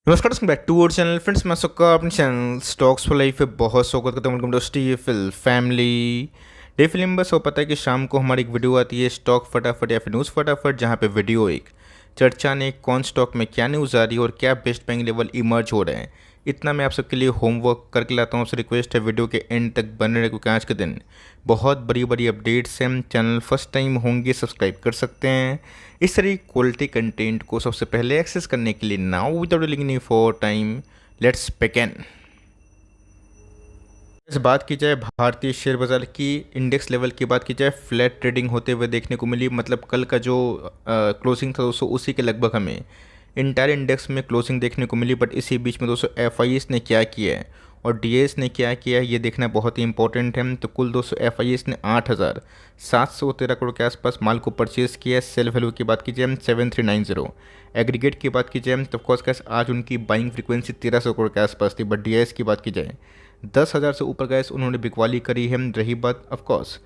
नमस्कार दोस्तों, back to our channel. Friends, मैं सबका अपने चैनल स्टॉक्स फॉर लाइफ पे बहुत स्वागत करता हूँ। वेलकम टू स्टीफिल फैमिली। डे फिल्म बस हो पता है कि शाम को हमारी एक वीडियो आती है स्टॉक फटाफट या फिर न्यूज़ फटाफट, जहाँ पे वीडियो एक चर्चा ने कौन स्टॉक में क्या न्यूज़ आ रही है और क्या बेस्ट बाइंग लेवल इमर्ज हो रहे हैं। इतना मैं आप सबके लिए होमवर्क करके लाता हूँ। आपसे रिक्वेस्ट है वीडियो के एंड तक बने रहे, क्योंकि आज के दिन बहुत बड़ी बड़ी अपडेट्स हैं। चैनल फर्स्ट टाइम होंगे सब्सक्राइब कर सकते हैं इस तरह क्वालिटी कंटेंट को सबसे पहले एक्सेस करने के लिए। Now without delaying any for time, let's begin. इस बात की जाए भारतीय शेयर बाजार की इंडेक्स लेवल की बात की जाए, फ्लैट ट्रेडिंग होते हुए देखने को मिली। मतलब कल का जो क्लोजिंग था दोस्तों, उसी के लगभग हमें इंटायर इंडेक्स में क्लोजिंग देखने को मिली। बट इसी बीच में दोस्तों एफ ने क्या किया है और डी ने क्या किया है, ये देखना बहुत ही इंपॉर्टेंट है। तो कुल दोस्तों एफ ने 8,713 करोड़ के आसपास माल को परचेज किया है। सेल वैल्यू की बात की जाए 7390। एग्रीगेट की बात की जाए तो ऑफकोर्स कैस आज उनकी बाइंग फ्रीक्वेंसी 1300 करोड़ के आसपास थी। बट डी की बात की जाए 10,000 से ऊपर गैस उन्होंने बिकवाली करी है। रही बात ऑफकोर्स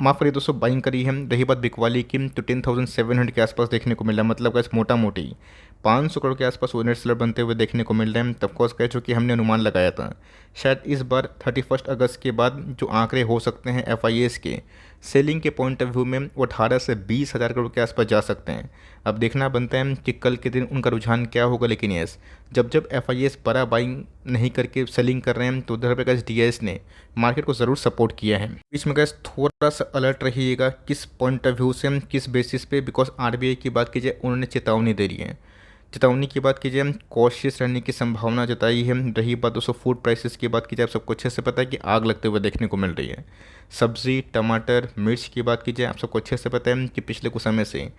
माफ़ करिए दोस्तों, बाइंग करी है। रही बात बिकवाली की तो 10,700 के आसपास देखने को मिला। मतलब गैस मोटा मोटी 500 करोड़ के आसपास वो नेट सेलर बनते हुए देखने को मिल रहे हैं। तब कोर्स कह चुकी हमने अनुमान लगाया था शायद इस बार 31 अगस्त के बाद जो आंकड़े हो सकते हैं एफ के सेलिंग के पॉइंट ऑफ व्यू में वो 18 से 20,000 करोड़ के आसपास जा सकते हैं। अब देखना बनता है कि कल के दिन उनका रुझान क्या होगा। लेकिन यस, जब जब एफ बड़ा बाइंग नहीं करके सेलिंग कर रहे हैं तो उधर पे गैस डी ने मार्केट को ज़रूर सपोर्ट किया है। बीच में गैस थोड़ा सा अलर्ट रहिएगा किस पॉइंट ऑफ व्यू से, किस बेसिस पे, बिकॉज आरबीआई की बात की जाए उन्होंने चेतावनी दे रही है। चेतावनी की बात की जाए कॉशियस रहने की संभावना जताई है। रही बात दोस्तों फूड प्राइसेस की बात की जाए, सबको अच्छे से पता है कि आग लगते हुए देखने को मिल रही है। सब्जी, टमाटर, मिर्च की बात की जाए, आप सबको अच्छे से पता है कि पिछले कुछ समय से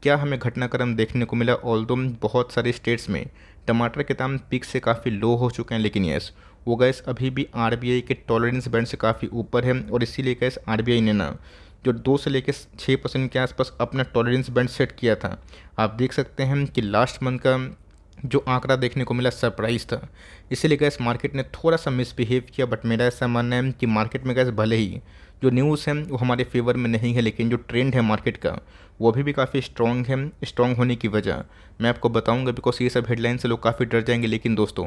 क्या हमें घटनाक्रम देखने को मिला। ऑल्दो बहुत सारे स्टेट्स में टमाटर के दाम पीक से काफ़ी लो हो चुके हैं, लेकिन यस वो गैस अभी भी आरबीआई के टॉलरेंस बैंड से काफ़ी ऊपर है। और इसीलिए गैस आरबीआई ने ना जो 2 से लेकर 6% के आसपास अपना टॉलरेंस बैंड सेट किया था। आप देख सकते हैं कि लास्ट मंथ का जो आंकड़ा देखने को मिला सरप्राइज था। इसीलिए गैस मार्केट ने थोड़ा सा मिसबिहेव किया। बट मेरा ऐसा मानना है कि मार्केट में गैस भले ही जो न्यूज़ है वो हमारे फेवर में नहीं है, लेकिन जो ट्रेंड है मार्केट का वो अभी भी काफ़ी स्ट्रॉन्ग है। स्ट्रॉन्ग होने की वजह मैं आपको बताऊंगा, बिकॉज ये सब हेडलाइन से लोग काफ़ी डर जाएंगे। लेकिन दोस्तों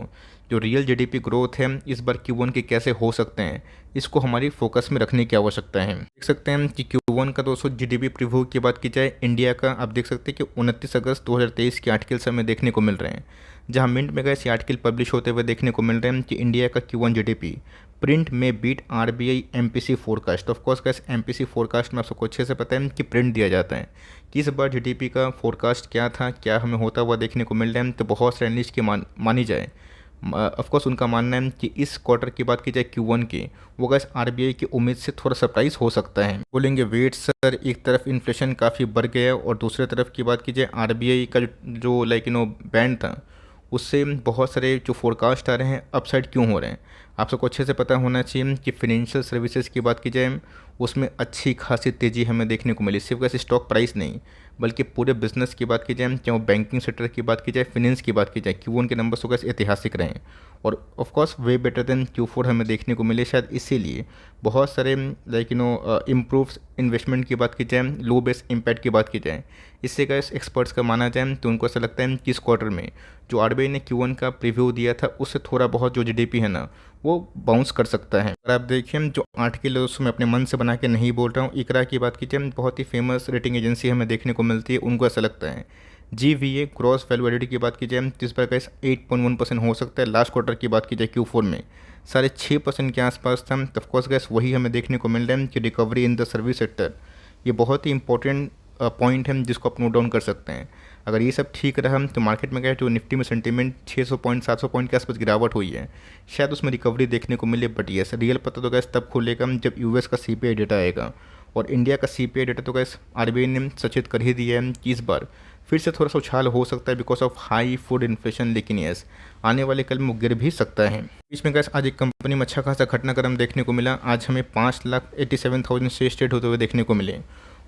जो रियल जीडीपी ग्रोथ है इस बार Q1 के कैसे हो सकते हैं, इसको हमारी फोकस में रखने की आवश्यकता है। देख सकते हैं कि Q1 का दोस्तों जीडीपी प्रीव्यू की बात की जाए इंडिया का, आप देख सकते हैं कि 29 अगस्त 2023 के आर्टिकल्स हमें देखने को मिल रहे हैं, जहां मिंट में गए आर्टिकल पब्लिश होते हुए देखने को मिल रहे हैं कि इंडिया का Q1 जीडीपी प्रिंट में beat RBI MPC forecast. Of course guess MPC forecast में आप सबको अच्छे से पता है कि प्रिंट दिया जाता है कि इस बार जीडीपी का फोरकास्ट क्या था, क्या हमें होता हुआ देखने को मिल रहा है। तो बहुत सारे एनालिस्ट की मानी जाए ऑफकोर्स उनका मानना है कि इस क्वार्टर की बात की जाए Q1 की, वो गैस आरबीआई की उम्मीद से थोड़ा सरप्राइज हो सकता है। बोलेंगे वेट सर, एक तरफ इन्फ्लेशन काफ़ी बढ़ गया और दूसरे तरफ की बात की जाए आरबीआई का जो लाइक बैंड था उससे बहुत सारे जो फोरकास्ट आ रहे हैं अपसाइड क्यों हो रहे हैं। आप सबको अच्छे से पता होना चाहिए कि फिनेंशियल सर्विसेज की बात की जाए उसमें अच्छी खासी तेज़ी हमें देखने को मिली। सिर्फ वैसे स्टॉक प्राइस नहीं बल्कि पूरे बिजनेस की बात की जाए, चाहे वो बैंकिंग सेक्टर की बात की जाए, फिनेंस की बात की जाए, Q1 के नंबर्स तो कैसे ऐतिहासिक रहे और of course way better than Q4 हमें देखने को मिले। शायद इसीलिए बहुत सारे लाइक इम्प्रूव इन्वेस्टमेंट की बात की जाए, लो बेस इम्पैक्ट की बात की जाए, इससे का एक्सपर्ट्स का माना जाए तो उनको ऐसा लगता है कि इस क्वार्टर में जो आरबीआई ने Q1 का प्रीव्यू दिया था उससे थोड़ा बहुत जो जीडीपी है ना वो बाउंस कर सकता है। अगर आप देखिए जो आर्टिकल है उसमें अपने मन से बना के नहीं बोल रहा हूँ। इकरा की बात कीजिए, बहुत ही फेमस रेटिंग एजेंसी हमें देखने को मिलती है, उनको ऐसा लगता है GVA क्रॉस वैल्यू एडिड की बात की जाए तो इस पर का 8.1% हो सकता है। लास्ट क्वार्टर की बात की जाए Q4 में 6.5% के आसपास था। ऑफकोर्स गैस वही हमें देखने को मिल रहा है कि recovery in the service sector, ये बहुत ही इंपॉर्टेंट पॉइंट है जिसको आप नोट डाउन कर सकते हैं। अगर ये सब ठीक रहा तो मार्केट में गए तो निफ्टी में सेंटीमेंट 600 पॉइंट 700 पॉइंट के आसपास गिरावट हुई है, शायद उसमें रिकवरी देखने को मिले। बट यस रियल पता तो गैस तब खुलेगा जब यूएस का सीपीआई डेटा आएगा और इंडिया का सीपीआई डेटा तो गैस आरबीआई ने सचेत कर ही दिया है कि इस बार फिर से थोड़ा सा उछाल हो सकता है because of high food inflation. लेकिन यस आने वाले कल में वो गिर भी सकता है। बीच में गैस आज एक कंपनी में अच्छा खासा घटनाक्रम देखने को मिला। आज हमें 5,87,000 शेयर ट्रेड होते हुए देखने को मिले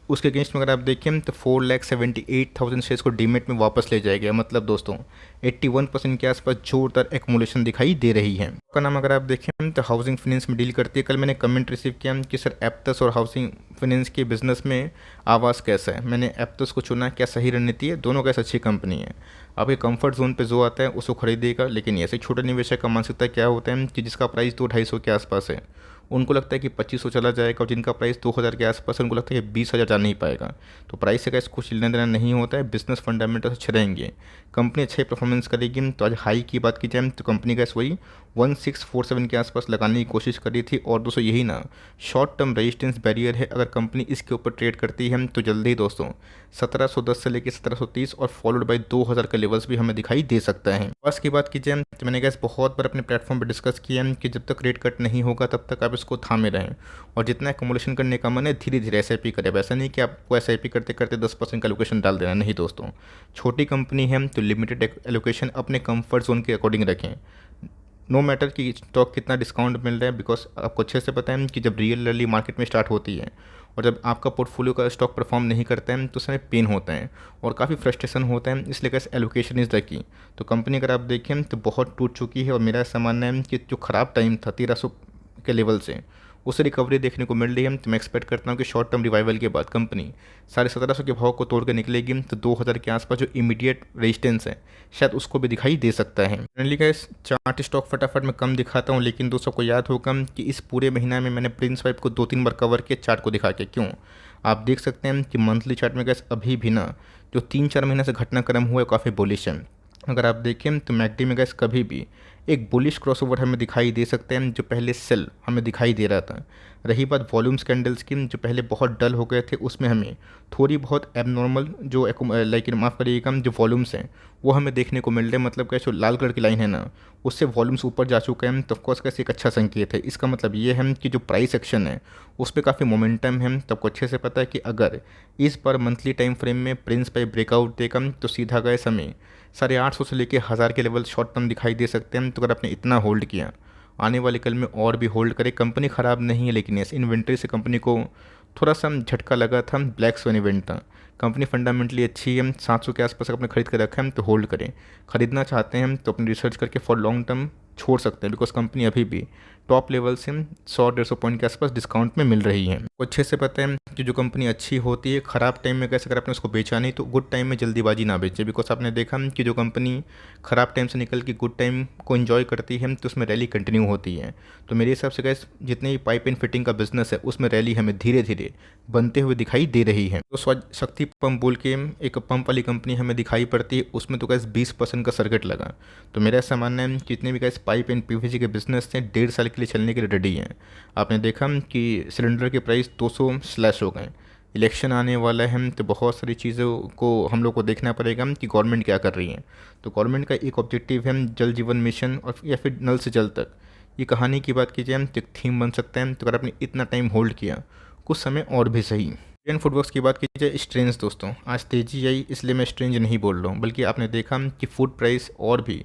उसके अगेंस्ट में अगर आप देखें तो 4,78,000 शेयर्स को डीमेट में वापस ले जाया गया। मतलब दोस्तों 81% के आसपास जोरदार एक्मुलेशन दिखाई दे रही है। का नाम अगर आप देखें तो हाउसिंग फाइनेंस में डील करती है। कल मैंने कमेंट रिसीव किया कि सर एप्टस और हाउसिंग फाइनेंस के बिजनेस में आवाज़ कैसा है। मैंने एप्टस को चुना, क्या सही रणनीति है, दोनों कैसे अच्छी कंपनी है। आपके कंफर्ट जोन पे जो आता है उसको खरीदेगा, लेकिन ऐसे छोटे निवेशक का मानसिकता क्या होता है कि जिसका प्राइस 200-250 के आसपास है उनको लगता है कि 2500 चला जाएगा, और जिनका प्राइस 2000 के आसपास है उनको लगता है कि 20,000 जा नहीं पाएगा। तो प्राइस से कैसे कुछ लेना देना नहीं होता है, बिजनेस फंडामेंटल अच्छे रहेंगे, कंपनी अच्छी परफॉर्मेंस करेगी। तो आज हाई की बात की जाए तो कंपनी का वही 1647 के आसपास लगाने की कोशिश करी थी। और दोस्तों यही ना शॉर्ट टर्म रेजिस्टेंस बैरियर है, अगर कंपनी इसके ऊपर ट्रेड करती है तो जल्दी ही दोस्तों 1710 से लेकर 1730 और फॉलोड बाय 2000 के लेवल्स भी हमें दिखाई दे सकता है। बस की बात की जाए तो मैंने कहा बहुत बार अपने प्लेटफॉर्म पर डिस्कस किया है कि जब तक रेट कट नहीं होगा तब तक आप इसको थामे रहें, और जितना एक्युमुलेशन करने का मन है धीरे धीरे एसआईपी करें। वैसा नहीं कि आपको एसआईपी करते करते 10% का एलोकेशन डाल देना, नहीं दोस्तों। छोटी कंपनी है तो लिमिटेड एलोकेशन अपने कंफर्ट जोन के अकॉर्डिंग रखें। नो मैटर कि स्टॉक कितना डिस्काउंट मिल रहा है, बिकॉज आपको अच्छे से पता है कि जब रियल रैली मार्केट में स्टार्ट होती है और जब आपका पोर्टफोलियो का स्टॉक परफॉर्म नहीं करता है तो उसमें पेन होता है और काफ़ी फ्रस्ट्रेशन होता है। इसलिए कैसे एलोकेशन इज़ द की। तो कंपनी अगर आप देखें तो बहुत टूट चुकी है, और मेरा ऐसा मानना है कि जो ख़राब टाइम था 1300 के लेवल से उससे रिकवरी देखने को मिल रही है। तो मैं एक्सपेक्ट करता हूँ कि शॉर्ट टर्म रिवाइवल के बाद कंपनी 1750 के भाव को तोड़ कर निकलेगी, तो 2000 के आसपास जो इमीडिएट रेजिस्टेंस है शायद उसको भी दिखाई दे सकता है। जनरली का इस चार्ट स्टॉक फटाफट मैं कम दिखाता हूँ, लेकिन दोस्तों को याद होगा कि इस पूरे महीना में मैंने प्रिंस वाइप को 2-3 बार कवर किया चार्ट को दिखा के। क्यों, आप देख सकते हैं कि मंथली चार्ट में गैस अभी भी ना जो 3-4 महीने से घटनाक्रम हुआ है काफ़ी बुलिश है। अगर आप देखें तो मैकडी में गैस कभी भी एक बुलिश क्रॉसओवर हमें दिखाई दे सकते हैं, जो पहले सेल हमें दिखाई दे रहा था। रही बात वॉल्यूम्स कैंडल्स की, जो पहले बहुत डल हो गए थे उसमें हमें थोड़ी बहुत एबनॉर्मल जो लाइक माफ़ करिएगा जो वॉल्यूम्स हैं वो हमें देखने को मिल रहे हैं। मतलब कैसे लाल कलर की लाइन है ना उससे वॉल्यूम्स ऊपर जा चुके हैं, तो ऑफकोर्स कैसे एक अच्छा संकेत है। इसका मतलब ये है कि जो प्राइस एक्शन है उस पर काफ़ी मोमेंटम है। तो आपको अच्छे से पता है कि अगर इस बार मंथली टाइम फ्रेम में प्रिंस पे ब्रेकआउट देगा तो सीधा गए समय 850 से लेकर 1000 के लेवल शॉर्ट टर्म दिखाई दे सकते हैं। तो अगर आपने इतना होल्ड किया आने वाले कल में और भी होल्ड करें। कंपनी ख़राब नहीं है, लेकिन इस इन्वेंट्री से कंपनी को थोड़ा सा झटका लगा था, ब्लैक स्वन इवेंट था। कंपनी फंडामेंटली अच्छी है, 700 के आसपास अपने खरीद कर रखा है तो होल्ड करें। खरीदना चाहते हैं तो अपनी रिसर्च करके फॉर लॉन्ग टर्म छोड़ सकते हैं, बिकॉज कंपनी अभी भी टॉप लेवल से 100-150 पॉइंट के आसपास डिस्काउंट में मिल रही है। तो अच्छे से पता है कि जो कंपनी अच्छी होती है ख़राब टाइम में कैसे, अगर आपने उसको बेचा नहीं तो गुड टाइम में जल्दीबाजी ना बेचे। बिकॉज आपने देखा कि जो कंपनी ख़राब टाइम से निकल के गुड टाइम को एंजॉय करती है तो उसमें रैली कंटिन्यू होती है। तो मेरे हिसाब से गैस जितने भी पाइप एंड फिटिंग का बिजनेस है उसमें रैली हमें धीरे धीरे बनते हुए दिखाई दे रही है। तो स्वच्छ शक्ति पंप बोल के एक पंप वाली कंपनी हमें दिखाई पड़ती है, उसमें तो गैस 20% का सर्किट लगा। तो मेरा ऐसा मानना है जितने भी गैस पाइप एंड पीवीसी के बिजनेस थे 1.5 साल के लिए चलने के लिए रेडी हैं। आपने देखा कि सिलेंडर के प्राइस 200 स्लैश हो गए। इलेक्शन आने वाला है तो बहुत सारी चीज़ों को हम लोग को देखना पड़ेगा कि गवर्नमेंट क्या कर रही है। तो गवर्नमेंट का एक ऑब्जेक्टिव है जल जीवन मिशन और या फिर नल से जल तक। ये कहानी की बात की जाए तो एक थीम बन सकता है। तो अगर आपने इतना टाइम होल्ड किया कुछ समय और भी सही। इंडियन फूडवर्क्स की बात की जाए स्ट्रेंज दोस्तों आज तेज़ी आई, इसलिए मैं स्ट्रेंज नहीं बोल रहा हूँ, बल्कि आपने देखा कि फूड प्राइस और भी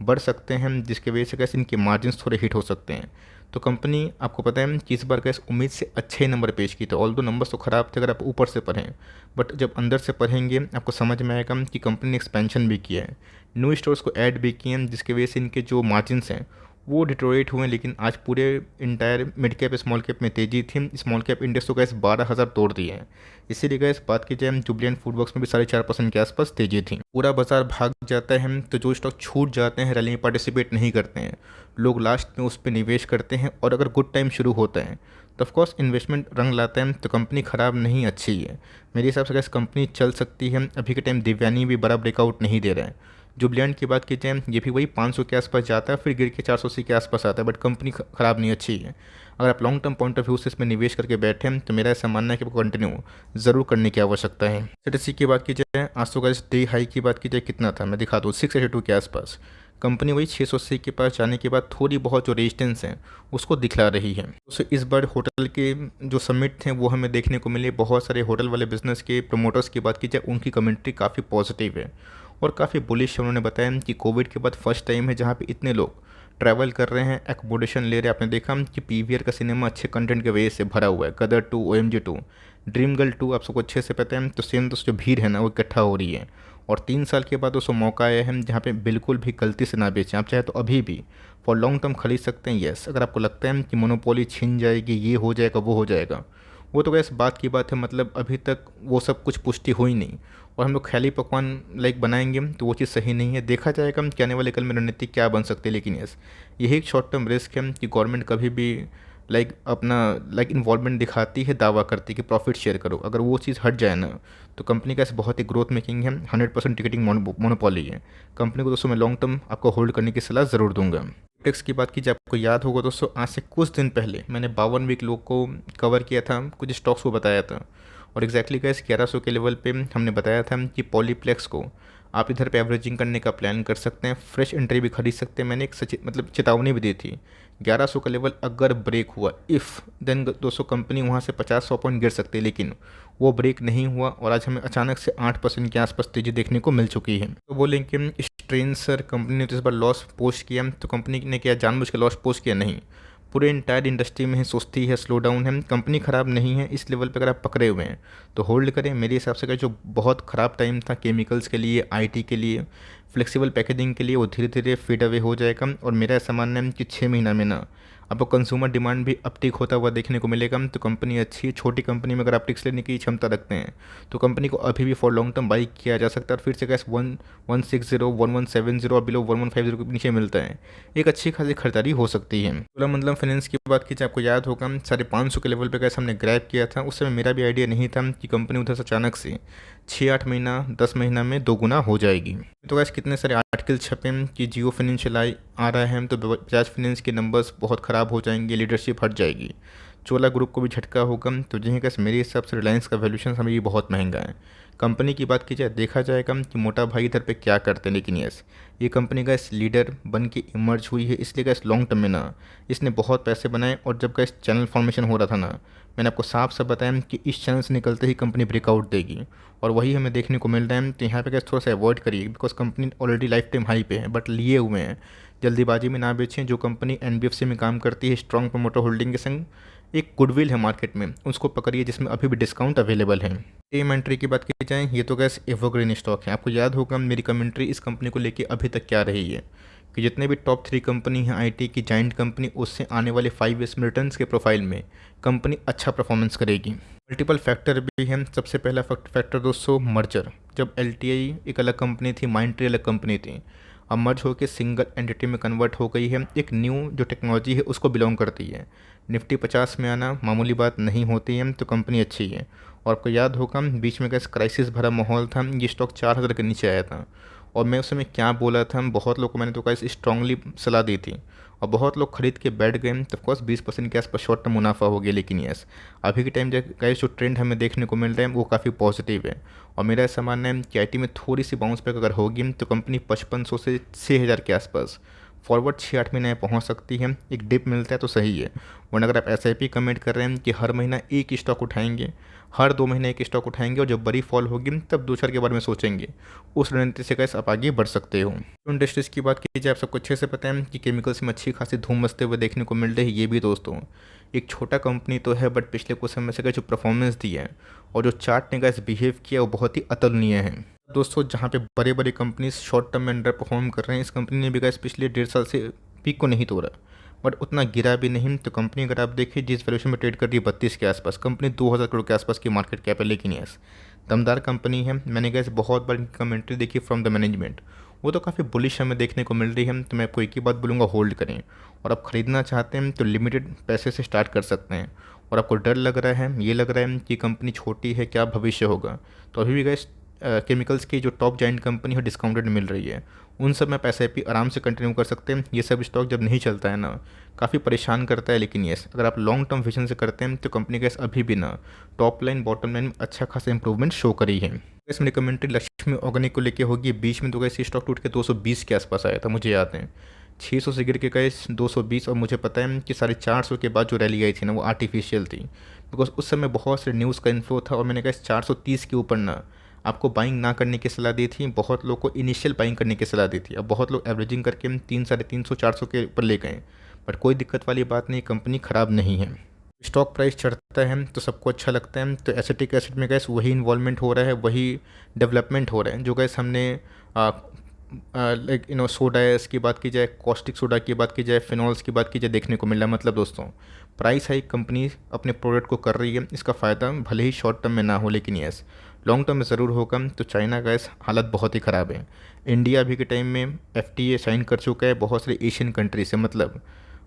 बढ़ सकते हैं जिसकी वजह से कैसे इनके मार्जिन्स थोड़े हिट हो सकते हैं। तो कंपनी आपको पता है कि इस बार कैसे उम्मीद से अच्छे नंबर पेश की, तो ऑल दो नंबर्स तो ख़राब थे अगर आप ऊपर से पढ़ें, बट जब अंदर से पढ़ेंगे आपको समझ में आएगा कि कंपनी ने एक्सपेंशन भी किया है, न्यू स्टोर्स को ऐड भी किए हैं, जिसकी वजह से इनके जो मार्जिन्स हैं वो डिटोरेट हुए। लेकिन आज पूरे entire mid cap small cap में तेज़ी थी। स्मॉल कैप इंडेक्स तो गैस 12,000 तोड़ दिए हैं। इसीलिए गैस बात की जाए जुबलियंट फूडवर्क्स में भी 4.5% के आसपास तेज़ी थी। पूरा बाजार भाग जाता है तो जो स्टॉक छूट जाते हैं रैली में पार्टिसिपेट नहीं करते हैं, लोग लास्ट में उस पर निवेश करते हैं। और अगर गुड टाइम शुरू होता है तो ऑफकोर्स इन्वेस्टमेंट रंग लाता है। तो कंपनी ख़राब नहीं अच्छी है मेरे हिसाब से। गैस कंपनी चल सकती है। अभी के टाइम दिव्यानी भी बड़ा ब्रेकआउट नहीं दे रहा है। जुबलियंट की बात की जाए ये भी वही 500 के आसपास जाता है फिर गिर के 480 के आसपास आता है, बट कंपनी ख़राब नहीं अच्छी है। अगर आप long term point of view से इसमें निवेश करके बैठे हैं तो मेरा ऐसा मानना है कि आपको कंटिन्यू ज़रूर करने की आवश्यकता है। सीटीसी की बात की जाए आज तो गैस डे हाई की बात की जाए कितना था मैं दिखा दूँ 682 के आसपास। कंपनी वही 680 के पास जाने के बाद थोड़ी बहुत जो रेजिस्टेंस है उसको दिखला रही है। तो इस बार होटल के जो समिट थे वो हमें देखने को मिले। बहुत सारे होटल वाले बिजनेस के प्रमोटर्स की बात की जाए उनकी कमेंट्री काफ़ी पॉजिटिव है और काफ़ी बुलिश है। उन्होंने बताया कि कोविड के बाद फर्स्ट टाइम है जहाँ पे इतने लोग ट्रैवल कर रहे हैं, एकोमोडेशन ले रहे हैं। आपने देखा कि पीवीआर का सिनेमा अच्छे कंटेंट के वजह से भरा हुआ है। गदर 2, ओएमजी 2, ड्रीम गर्ल 2 आप सबको अच्छे से पता है। तो सेम दोस्तों जो भीड़ है ना वो इकट्ठा हो रही है। और 3 साल के बाद दोस्तों मौका आया है जहाँ पे बिल्कुल भी गलती से ना बेचें। आप चाहे तो अभी भी फॉर लॉन्ग टर्म खरीद सकते हैं। येस, अगर आपको लगता है कि मोनोपोली छिन जाएगी, ये हो जाएगा, वो हो जाएगा, वो तो वैसे बात की बात है। मतलब अभी तक वो सब कुछ पुष्टि हुई नहीं, और हम लोग ख्याली पकवान बनाएंगे तो वो चीज़ सही नहीं है। देखा जाएगा कि आने वाले कल में रणनीति क्या बन सकती है। लेकिन यस, यही एक शॉर्ट टर्म रिस्क है कि गवर्नमेंट कभी भी अपना इन्वॉल्वमेंट दिखाती है, दावा करती है कि प्रॉफिट शेयर करो। अगर वो चीज़ हट जाए ना तो कंपनी का ऐसे बहुत ही ग्रोथ मेकिंग है, 100% टिकटिंग मोनोपोली है। कंपनी को दोस्तों मैं लॉन्ग टर्म आपको होल्ड करने की सलाह ज़रूर दूंगा। टेक्स की बात कीजिए, आपको याद होगा दोस्तों आज से कुछ दिन पहले मैंने 52 वीक लोग को कवर किया था, कुछ स्टॉक्स को बताया था। और एग्जैक्टली गाइस 1100 के लेवल पे हमने बताया था कि पॉलीप्लेक्स को आप इधर पे एवरेजिंग करने का प्लान कर सकते हैं, फ्रेश एंट्री भी खरीद सकते हैं। मैंने एक चेतावनी भी दी थी। 1100 का लेवल अगर ब्रेक हुआ इफ़ देन दोस्तों कंपनी वहाँ से 50-100 पॉइंट गिर सकती है। लेकिन वो ब्रेक नहीं हुआ और आज हमें अचानक से 8% के आसपास तेज़ी देखने को मिल चुकी है। तो बोलेंगे स्ट्रेन सर कंपनी ने तो इस बार लॉस पोस्ट किया, तो कंपनी ने क्या जानबूझ के लॉस पोस्ट किया? नहीं, पूरे इंटायर इंडस्ट्री में है, सुस्ती है, स्लो डाउन है। कंपनी ख़राब नहीं है, इस लेवल पे अगर आप पकड़े हुए हैं तो होल्ड करें। मेरे हिसाब से जो बहुत ख़राब टाइम था केमिकल्स के लिए, आईटी के लिए, फ्लेक्सिबल पैकेजिंग के लिए, वो धीरे धीरे फेड अवे हो जाएगा। और मेरा ऐसा मानना है कि 6 महीना में ना आपको कंज्यूमर डिमांड भी अपटिक होता हुआ देखने को मिलेगा। तो कंपनी अच्छी है। छोटी कंपनी में अगर आप टिक्स लेने की क्षमता रखते हैं तो कंपनी को अभी भी फॉर लॉन्ग टर्म बाई किया जा सकता है। और फिर से कैसे 1160, 1170 और बिलो 1150 के नीचे मिलता है, एक अच्छी खासी खरीदारी हो सकती है। चोलामंडलम फाइनेंस की बात कीजिए, आपको याद होगा 550 के लेवल पे कैसे हमने ग्रैब किया था। उस समय मेरा भी आइडिया नहीं था कि कंपनी उधर से अचानक से 6-8 महीना 10 महीना में दोगुना हो जाएगी। तो कैसे कितने सारे आर्टिकल छपे कि जियो फाइनेंशियल आ रहा है तो बजाज फाइनेंस के नंबर्स बहुत ख़राब हो जाएंगे, लीडरशिप हट जाएगी, चोला ग्रुप को भी झटका होगा। तो जिन्हें कैसे मेरे हिसाब से रिलायंस का वैल्यूशन हमें ये बहुत महंगा है। कंपनी की बात की जाए, देखा जाएगा कि मोटा भाई इधर पे क्या करते हैं। लेकिन यस, ये कंपनी का इस लीडर बन के इमर्ज हुई है, इसलिए का इस लॉन्ग टर्म में ना इसने बहुत पैसे बनाए। और जब का इस चैनल फॉर्मेशन हो रहा था ना, मैंने आपको साफ साफ बताया कि इस चैनल से निकलते ही कंपनी ब्रेकआउट देगी, और वही हमें देखने को मिल रहा है। तो यहाँ पे कैसे थोड़ा सा अवॉइड करिए, because company already life time high पे है, बट लिए हुए हैं। जल्दीबाजी में ना बेचें। जो कंपनी एनबीएफसी में काम करती है, स्ट्रॉन्ग प्रमोटर होल्डिंग के संग एक गुडविल है मार्केट में, उसको पकड़िए जिसमें अभी भी डिस्काउंट अवेलेबल है। एम एंट्री की बात की जाए, ये तो गैस एवरग्रीन स्टॉक है। आपको याद होगा मेरी कमेंट्री इस कंपनी को लेके अभी तक क्या रही है कि जितने भी टॉप 3 कंपनी हैं आईटी की जाइंट कंपनी, उससे आने वाले 5 ईयर्स में रिटर्न्स के प्रोफाइल में कंपनी अच्छा परफॉर्मेंस करेगी। मल्टीपल फैक्टर भी हैं। सबसे पहला फैक्टर दोस्तों मर्जर। जब एलटीआई एक अलग कंपनी थी, माइंडट्री अलग कंपनी थी, अब मर्ज होकर सिंगल एंटिटी में कन्वर्ट हो गई है। एक न्यू जो टेक्नोलॉजी है उसको बिलोंग करती है। निफ्टी 50 में आना मामूली बात नहीं होती है, तो कंपनी अच्छी है। और आपको याद होगा बीच में कैसे क्राइसिस भरा माहौल था, ये स्टॉक 4000 के नीचे आया था। और मैं उस समय क्या बोला था, बहुत लोग को मैंने तो कैसे स्ट्रांगली सलाह दी थी, और बहुत लोग खरीद के बैठ गए। तो ऑफकोर्स 20% के आसपास शॉर्ट टर्म मुनाफा हो गया। लेकिन यस, अभी के टाइम जो ट्रेंड हमें देखने को मिल रहा है वो काफ़ी पॉजिटिव है। और मेरा ऐसा मानना है कि आईटी में थोड़ी सी बाउंस बैक अगर होगी तो कंपनी 5500 से 6000 के आसपास फॉरवर्ड 6-8 महीने पहुंच सकती है। एक डिप मिलता है तो सही है, वरना अगर आप एसआईपी कमेंट कर रहे हैं कि हर महीना एक स्टॉक उठाएंगे, हर 2 महीने एक स्टॉक उठाएंगे, और जब बड़ी फॉल होगी तब दूसरे के बारे में सोचेंगे, उस रणनीति से कैसे आप आगे बढ़ सकते हो। इंडस्ट्रीज़ की बात की जाए, आप सबको अच्छे से पता है कि केमिकल्स में अच्छी खासी धूम मचते हुए देखने को मिल रही है। ये भी दोस्तों एक छोटा कंपनी तो है, बट पिछले कुछ समय से जो परफॉर्मेंस दी है और जो चार्ट ने कैसे बिहेव किया वो बहुत ही अतुलनीय है। दोस्तों जहाँ पे बड़े बड़े कंपनीज शॉर्ट टर्म में अंडर परफॉर्म कर रहे हैं, इस कंपनी ने भी गैस पिछले 1.5 साल से पीक को नहीं तोड़ा, बट उतना गिरा भी नहीं। तो कंपनी अगर आप देखिए जिस वैल्यूशन में ट्रेड कर रही है 32 के आसपास, कंपनी 2000 करोड़ के आसपास की मार्केट कैप है। लेकिन यस, दमदार कंपनी है। मैंने गैस बहुत बार कमेंट्री देखी फ्रॉम द मैनेजमेंट, वो तो काफ़ी बुलिश हमें देखने को मिल रही है। तो मैं आपको एक ही बात बोलूँगा, होल्ड करें। और आप ख़रीदना चाहते हैं तो लिमिटेड पैसे से स्टार्ट कर सकते हैं। और आपको डर लग रहा है, ये लग रहा है कि कंपनी छोटी है, क्या भविष्य होगा, तो अभी भी गैस केमिकल्स की जो टॉप जाइंट कंपनी है डिस्काउंटेड मिल रही है, उन सब में पैसे भी आराम से कंटिन्यू कर सकते हैं। ये सब स्टॉक जब नहीं चलता है ना, काफ़ी परेशान करता है। लेकिन यस, अगर आप लॉन्ग टर्म विजन से करते हैं तो कंपनी गैस अभी भी ना टॉप लाइन बॉटम लाइन में अच्छा खासा इंप्रूवमेंट शो करी है। गैस मेरी कमेंट्री लक्ष्मी ऑर्गेनिक को लेके होगी। बीच में तो गैस ये स्टॉक टूट के 220 के आसपास आया था, मुझे याद है 600 से गिर के गैस 220। और मुझे पता है कि 450 के बाद जो रैली आई थी ना वो आर्टिफिशियल थी, बिकॉज उस समय बहुत से न्यूज़ का इन्फ्लो था। और मैंने कहा 430 के ऊपर ना आपको बाइंग ना करने की सलाह दी थी, बहुत लोग को इनिशियल बाइंग करने की सलाह दी थी। अब बहुत लोग एवरेजिंग करके 300, 350, 400 के ऊपर ले गए। बट कोई दिक्कत वाली बात नहीं, कंपनी ख़राब नहीं है। स्टॉक प्राइस चढ़ता है तो सबको अच्छा लगता है। तो एसिटिक एसिड में गैस वही इन्वॉल्वमेंट हो रहा है, वही डेवलपमेंट हो रहा है जो गैस हमने लाइक सोडा की बात की जाए, कॉस्टिक सोडा की बात की जाए, फिनॉल्स की बात की जाए, देखने को मिल रहा है। मतलब दोस्तों, प्राइस हाइक कंपनी अपने प्रोडक्ट को कर रही है, इसका फ़ायदा भले ही शॉर्ट टर्म में ना हो लेकिन यस लॉन्ग टर्म में ज़रूर होगा। तो चाइना गैस हालत बहुत ही ख़राब है। इंडिया अभी के टाइम में FTA साइन कर चुका है बहुत सारे एशियन कंट्री से। मतलब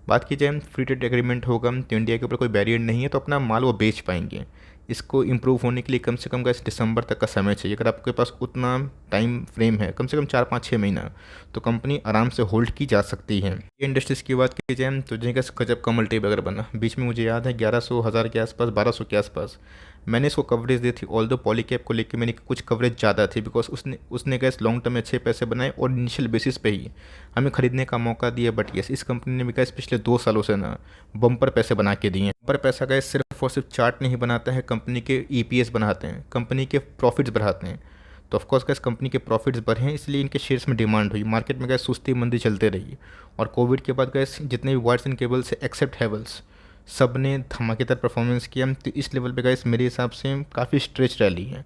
बात की जाए फ्री ट्रेड एग्रीमेंट होगा तो इंडिया के ऊपर कोई बैरियर नहीं है, तो अपना माल वो बेच पाएंगे। इसको इम्प्रूव होने के लिए कम से कम गैस दिसंबर तक का समय चाहिए। अगर आपके पास उतना टाइम फ्रेम है, कम से कम 4, 5, 6 महीना, तो कंपनी आराम से होल्ड की जा सकती है। ये इंडस्ट्रीज़ की बात की जाए तो जिनका गजब का मल्टीबैगर बना, बीच में मुझे याद है 1100, 1000 के आसपास, 1200 के आसपास मैंने इसको कवरेज दी थी। ऑल दो पॉलीकैब को लेकर मेरी कुछ कवरेज ज़्यादा थी, बिकॉज उसने उसने गैस लॉन्ग टर्म में अच्छे पैसे बनाए और इनिशियल बेसिस पे ही हमें खरीदने का मौका दिया। बट यस, इस कंपनी ने भी गैस पिछले 2 सालों से ना बम्पर पैसे बना के दिए हैं। बम्पर पैसा गैस सिर्फ और सिर्फ चार्ट नहीं बनाता है, कंपनी के EPS बनाते हैं, कंपनी के प्रॉफिट्स बढ़ाते हैं। तो ऑफकोर्स गैस कंपनी के प्रॉफिट्स बढ़े इसलिए इनके शेयर्स में डिमांड हुई। मार्केट में गैस सुस्ती मंदी चलते रही और कोविड के बाद गैस जितने भी वायर्स एंड केबल्स से एक्सेप्ट हैवल्स सब ने धमाकेदार परफॉर्मेंस किया। तो इस लेवल पे गैस मेरे हिसाब से काफ़ी स्ट्रेच रैली है।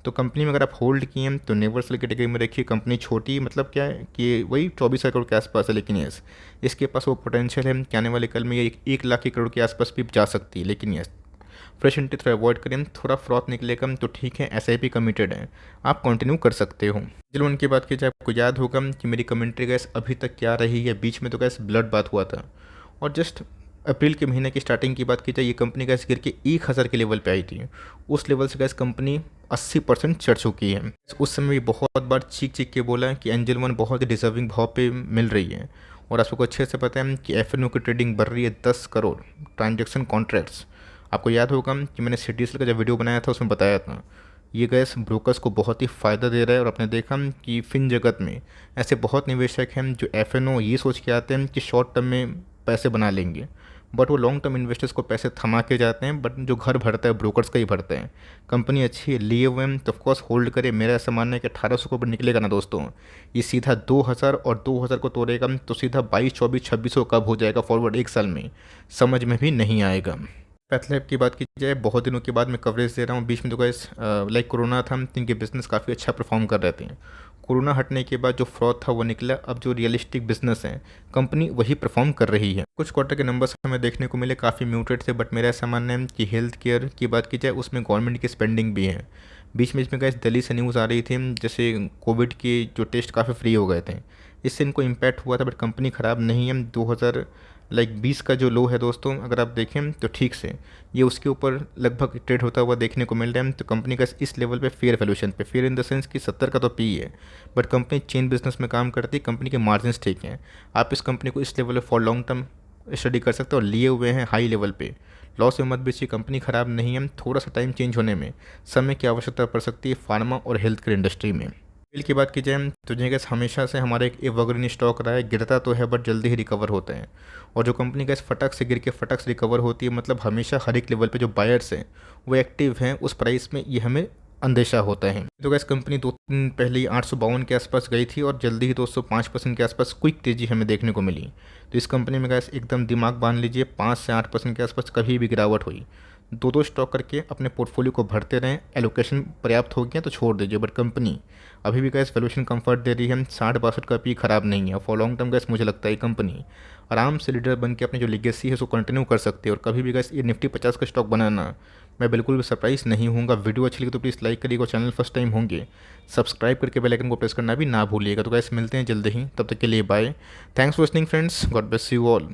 तो कंपनी में अगर आप होल्ड किए हैं तो नेवर सेल कैटेगरी में रखिए। कंपनी छोटी मतलब क्या है कि वही 24 करोड़ के आसपास है, लेकिन यस इसके पास वो पोटेंशियल है कि आने वाले कल में ये 1 लाख करोड़ के आसपास भी जा सकती है। लेकिन यस फ्रेश एंट्री थोड़ा अवॉइड करें, थोड़ा फ्रॉथ निकलेगा तो ठीक है, SIP कमिटेड है, आप कंटिन्यू कर सकते हो। चलो उनकी बात की जाए, आपको याद होगा कि मेरी कमेंट्री गैस अभी तक क्या रही है। बीच में तो गैस ब्लड बात हुआ था और जस्ट अप्रैल के महीने की स्टार्टिंग की बात की जाए, ये कंपनी गैस गिर के 1000 के लेवल पे आई थी। उस लेवल से गैस कंपनी 80% चढ़ चुकी है। उस समय भी बहुत बार चीख चीख के बोला कि एंजल वन बहुत ही डिजर्विंग भाव पे मिल रही है। और आपको अच्छे से पता है कि FNO की ट्रेडिंग बढ़ रही है 10 करोड़ ट्रांजेक्शन कॉन्ट्रैक्ट्स। आपको याद होगा कि मैंने CDSL का जब वीडियो बनाया था उसमें बताया था ये गैस ब्रोकर्स को बहुत ही फ़ायदा दे रहा है। और आपने देखा कि फिन जगत में ऐसे बहुत निवेशक हैं जो FNO ये सोच के आते हैं कि शॉर्ट टर्म में पैसे बना लेंगे, बट वो लॉन्ग टर्म इन्वेस्टर्स को पैसे थमा के जाते हैं। बट जो घर भरता है ब्रोकर्स का ही भरता है। कंपनी अच्छी है, लिए हुए हैं तो ऑफकोर्स होल्ड करे। मेरा ऐसा मानना है कि 1800 के ऊपर निकलेगा ना दोस्तों, ये सीधा 2000 और 2000 को तोड़ेगा तो सीधा 22, 24, 2600 कब हो जाएगा फॉरवर्ड 1 साल में, समझ में भी नहीं आएगा। पैथलैब की बात की जाए, बहुत दिनों के बाद मैं कवरेज दे रहा हूँ। बीच में तो गैस लाइक कोरोना था तो इनके बिज़नेस काफ़ी अच्छा परफॉर्म कर रहे थे। कोरोना हटने के बाद जो फ्रॉड था वो निकला। अब जो रियलिस्टिक बिजनेस है कंपनी वही परफॉर्म कर रही है। कुछ क्वार्टर के नंबर्स हमें देखने को मिले काफ़ी म्यूटेड थे, बट मेरा ऐसा मानना है कि हेल्थ केयर की बात की जाए उसमें गवर्नमेंट की स्पेंडिंग भी है। बीच में इसमें गैस दिल्ली से न्यूज़ आ रही थी जैसे कोविड के जो टेस्ट काफ़ी फ्री हो गए थे, इससे इनको इम्पैक्ट हुआ था। बट कंपनी ख़राब नहीं है। 2020 का जो लो है दोस्तों, अगर आप देखें तो ठीक से ये उसके ऊपर लगभग ट्रेड होता हुआ देखने को मिल रहा है। तो कंपनी का इस लेवल पे फेयर वैल्यूएशन पे, फेयर इन द सेंस कि 70 का तो PE है, बट कंपनी चेन बिजनेस में काम करती है, कंपनी के मार्जिन ठीक हैं। आप इस कंपनी को इस लेवल पे फॉर लॉन्ग टर्म स्टडी कर सकते हो और लिए हुए हैं हाई लेवल पे। लॉस में मत बेचिए, कंपनी ख़राब नहीं है। थोड़ा सा टाइम चेंज होने में समय की आवश्यकता पड़ सकती है फार्मा और हेल्थ केयर इंडस्ट्री में। बिल की बात की जाए तो गैस हमेशा से हमारा एक एवरग्रीन स्टॉक रहा है, गिरता तो है बट जल्दी ही रिकवर होता है। और जो कंपनी गैस फटक से गिर के फटक से रिकवर होती है, मतलब हमेशा हर एक लेवल पे जो बायर्स हैं वो एक्टिव हैं उस प्राइस में, ये हमें अंदेशा होता है। तो गैस कंपनी 2 दिन पहले ही 852 के आसपास गई थी और जल्दी ही दोस्तों 5% के आसपास क्विक तेज़ी हमें देखने को मिली। तो इस कंपनी में गैस एकदम दिमाग बांध लीजिए, 5 से 8% के आसपास कभी भी गिरावट हुई 2 स्टॉक करके अपने पोर्टफोलियो को भरते रहें। एलोकेशन पर्याप्त हो गया तो छोड़ दीजिए, बट कंपनी अभी भी गैस वैल्यूएशन कंफर्ट दे रही है। 60-62 का PE खराब नहीं है। फॉर लॉन्ग टर्म गैस मुझे लगता है कंपनी आराम से लीडर बन के अपनी जो लेगेसी है उसको कंटिन्यू कर सकती है। और कभी भी गैस ये निफ्टी 50 का स्टॉक बनाना मैं बिल्कुल भी सरप्राइज़ नहीं हूँगा। वीडियो अच्छी लगी तो प्लीज़ लाइक करिएगा, चैनल फर्स्ट टाइम होंगे सब्सक्राइब करके बेल आइकन को प्रेस करना भी ना भूलिएगा। तो गैस मिलते हैं जल्द ही, तब तक के लिए bye. Thanks for listening friends, God bless you all.